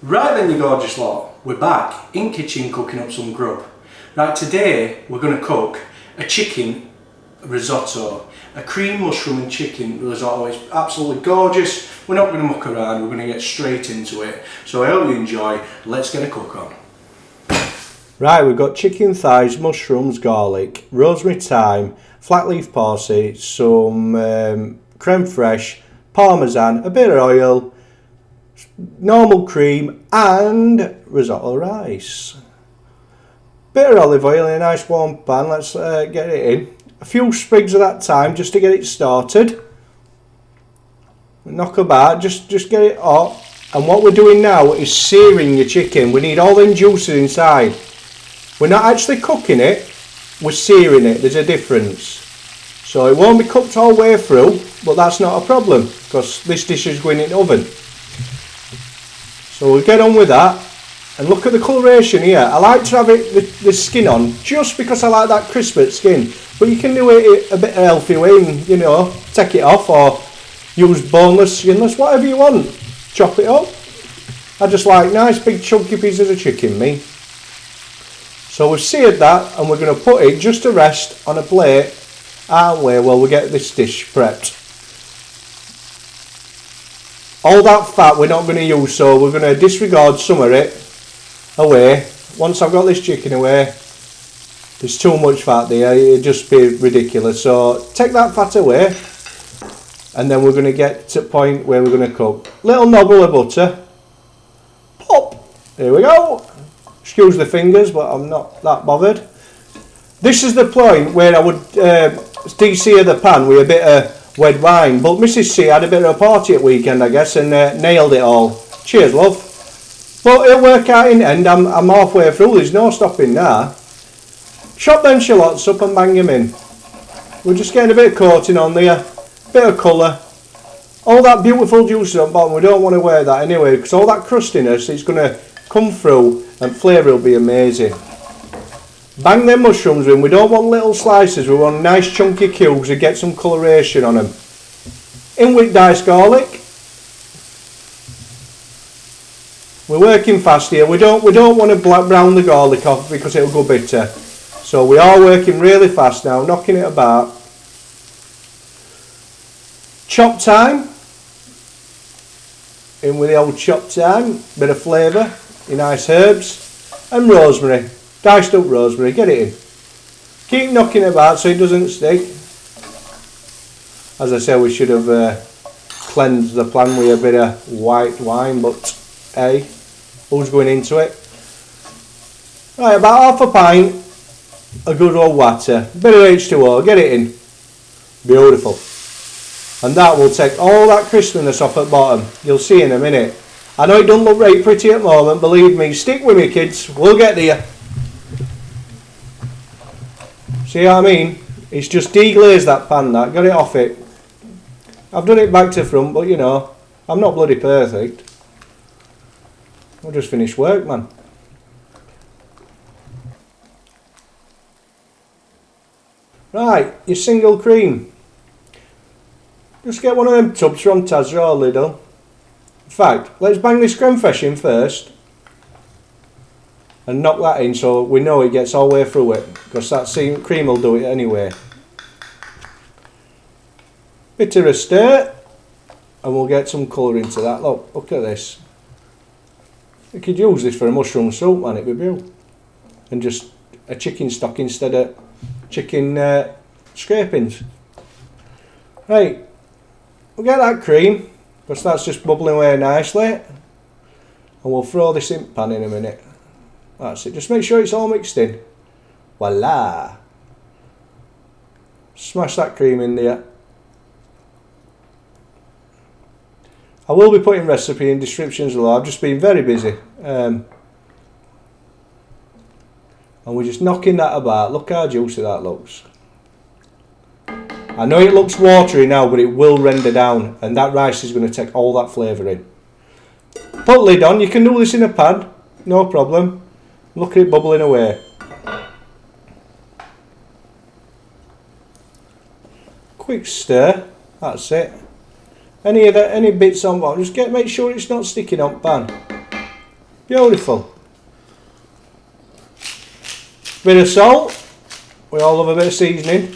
Right then, you gorgeous lot, we're back in kitchen cooking up some grub. Right, today we're going to cook a chicken risotto, a cream mushroom and chicken risotto. It's absolutely gorgeous. We're not going to muck around, we're going to get straight into it. So I hope you enjoy. Let's get a cook on. Right, we've got chicken thighs, mushrooms, garlic, rosemary, thyme, flat leaf parsley, some creme fraiche, parmesan, a bit of oil, normal cream and risotto rice. Bit of olive oil in a nice warm pan. Let's get it in. A few sprigs of that thyme just to get it started. Knock about, just get it hot. And what we're doing now is searing the chicken. We need all them juices inside. We're not actually cooking it, we're searing it. There's a difference. So it won't be cooked all the way through, but that's not a problem because this dish is going in the oven. So we'll get on with that. And look at the coloration here. I like to have it the skin on just because I like that crispy skin. But you can do it a bit healthy way and, you know, take it off or use boneless, skinless, whatever you want. Chop it up. I just like nice big chunky pieces of chicken, me. So we've seared that and we're going to put it just to rest on a plate, aren't we, while we get this dish prepped. All that fat we're not going to use, so we're going to disregard some of it away. Once I've got this chicken away, there's too much fat there, it'd just be ridiculous. So take that fat away and then we're going to get to the point where we're going to cook. Little nobble of butter. Pop! There we go. Excuse the fingers, but I'm not that bothered. This is the point where I would de-sear the pan with a bit of red wine, but Mrs. C had a bit of a party at weekend, I guess, and nailed it all. Cheers, love. But it'll work out in the end. I'm halfway through, there's no stopping now. Chop them shallots up and bang them in. We're just getting a bit of coating on there, bit of colour. All that beautiful juice on bottom, we don't want to wear that anyway, because all that crustiness is going to come through and flavour will be amazing. Bang them mushrooms in. We don't want little slices, we want nice chunky cubes to get some coloration on them. In with diced garlic. We're working fast here. We don't want to brown the garlic off because it'll go bitter. So we are working really fast now, knocking it about. Chopped thyme. In with the old chopped thyme, bit of flavour, your nice herbs, and rosemary. Diced up rosemary, get it in. Keep knocking it about so it doesn't stick. As I said, we should have cleansed the pan with a bit of white wine, but hey, who's going into it? Right, about half a pint of good old water, bit of H2O, get it in. Beautiful. And that will take all that crispiness off at the bottom. You'll see in a minute. I know it doesn't look very pretty at the moment, believe me. Stick with me, kids. We'll get there. See what I mean? It's just deglazed that pan, that. Got it off it. I've done it back to front, but you know, I'm not bloody perfect. I'll just finish work, man. Right, your single cream. Just get one of them tubs from Tasra or Lidl. In fact, let's bang this creme fraiche in first and knock that in so we know it gets all the way through it, because that cream will do it anyway. Bit of a stir and we'll get some colour into that. Look at this. You could use this for a mushroom soup, man, it'd be beautiful. And just a chicken stock instead of chicken scrapings. Right, we'll get that cream, because that's just bubbling away nicely. And we'll throw this in the pan in a minute. That's it, just make sure it's all mixed in. Voila! Smash that cream in there. I will be putting recipe in descriptions below. I've just been very busy. And we're just knocking that about. Look how juicy that looks. I know it looks watery now, but it will render down, and that rice is going to take all that flavour in. Put lid on. You can do this in a pan, no problem. Look at it bubbling away. Quick stir. That's it. Any bits on bottom, just make sure it's not sticking on pan. Beautiful. Bit of salt. We all love a bit of seasoning.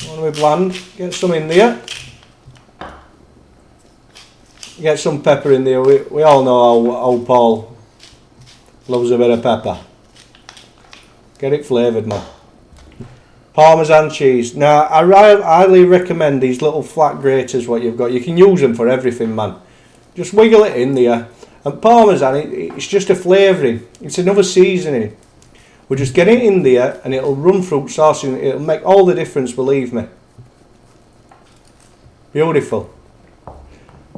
Want to be bland, get some in there. Get some pepper in there. We all know how Paul loves a bit of pepper. Get it flavoured, man. Parmesan cheese. Now, I highly recommend these little flat graters what you've got. You can use them for everything, man. Just wiggle it in there. And Parmesan, it's just a flavouring. It's another seasoning. We'll just get it in there and it'll run fruit sauce and it'll make all the difference, believe me. Beautiful.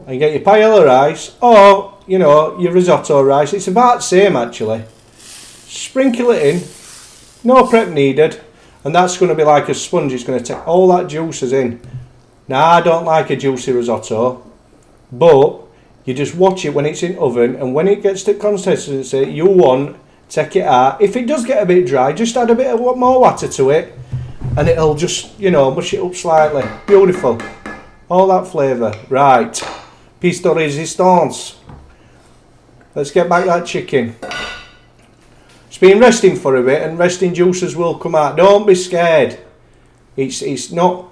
And get your paella rice, or, you know, your risotto rice. It's about the same, actually. Sprinkle it in. No prep needed. And that's going to be like a sponge. It's going to take all that juices in. Now, I don't like a juicy risotto. But you just watch it when it's in oven. And when it gets to consistency you want, take it out. If it does get a bit dry, just add a bit of more water to it. And it'll just, you know, mush it up slightly. Beautiful. All that flavour. Right. Piece de resistance. Let's get back that chicken. It's been resting for a bit and resting juices will come out. Don't be scared. It's not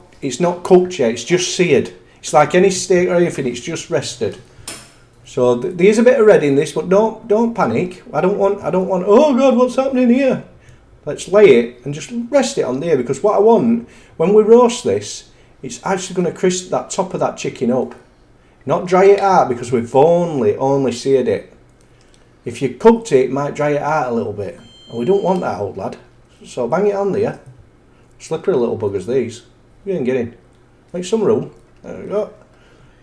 cooked yet, it's just seared. It's like any steak or anything, it's just rested. So there's a bit of red in this, but don't panic. I don't want, oh God, what's happening here? Let's lay it and just rest it on there, because what I want, when we roast this, it's actually going to crisp that top of that chicken up. Not dry it out, because we've only seared it. If you cooked it, it might dry it out a little bit. And we don't want that, old lad. So bang it on there. Slippery little buggers, these. You can get in. Make some room. There we go.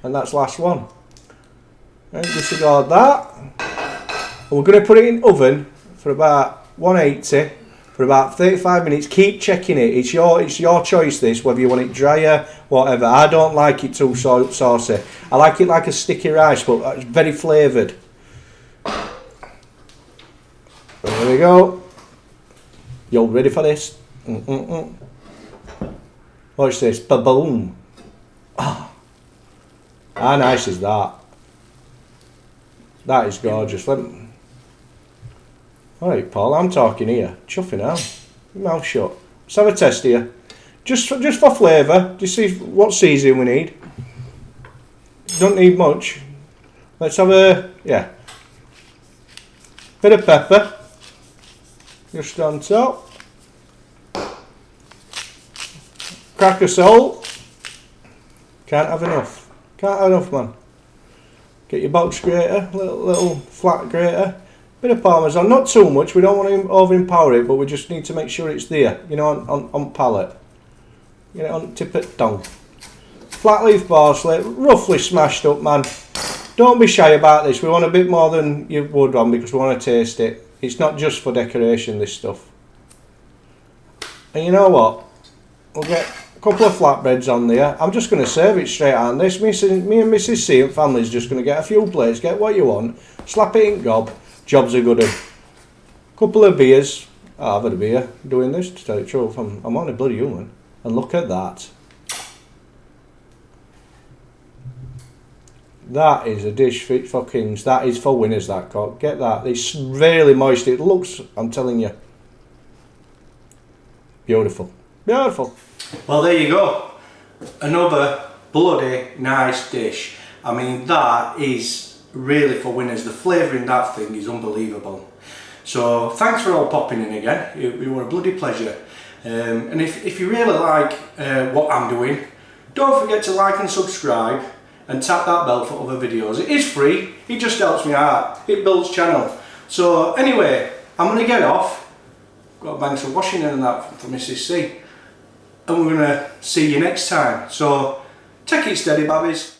And that's last one. Right, disregard that. And we're going to put it in oven for about 180 for about 35 minutes. Keep checking it. It's your choice, this, whether you want it drier, whatever. I don't like it too saucy. I like it like a sticky rice, but it's very flavoured. There we go. You all ready for this? Watch this. Ba-boom. Ah. How nice is that? That is gorgeous. Alright, Paul, I'm talking here. Chuffing out. Your mouth shut. Let's have a test here. Just for flavour. Just see what seasoning we need. Don't need much. Let's have a, yeah. Bit of pepper. Just on top. Crack of salt. Can't have enough. Can't have enough, man. Get your box grater, little flat grater. Bit of Parmesan, not too much. We don't want to over-empower it, but we just need to make sure it's there, you know, on palate. You know, tip it down. Flat leaf parsley, roughly smashed up, man. Don't be shy about this. We want a bit more than you would on, because we want to taste it. It's not just for decoration, this stuff. And you know what? We'll get a couple of flatbreads on there. I'm just going to serve it straight on this. Me and Mrs. C and family's just going to get a few plates, get what you want, slap it in gob. Job's a good one. Couple of beers. I've had a beer doing this, to tell you the truth. I'm on a bloody human. And look at that. That is a dish fit for kings. That is for winners, that cock. Get that. It's really moist. It looks, I'm telling you. Beautiful. Beautiful. Well, there you go. Another bloody nice dish. I mean, that is really for winners. The flavour in that thing is unbelievable. So, thanks for all popping in again. It were a bloody pleasure. And if you really like what I'm doing, don't forget to like and subscribe. And tap that bell for other videos. It is free, it just helps me out, it builds channel. So anyway, I'm going to get off, got to bang some washing in and that for Mrs. C. And we're going to see you next time. So take it steady, babbies.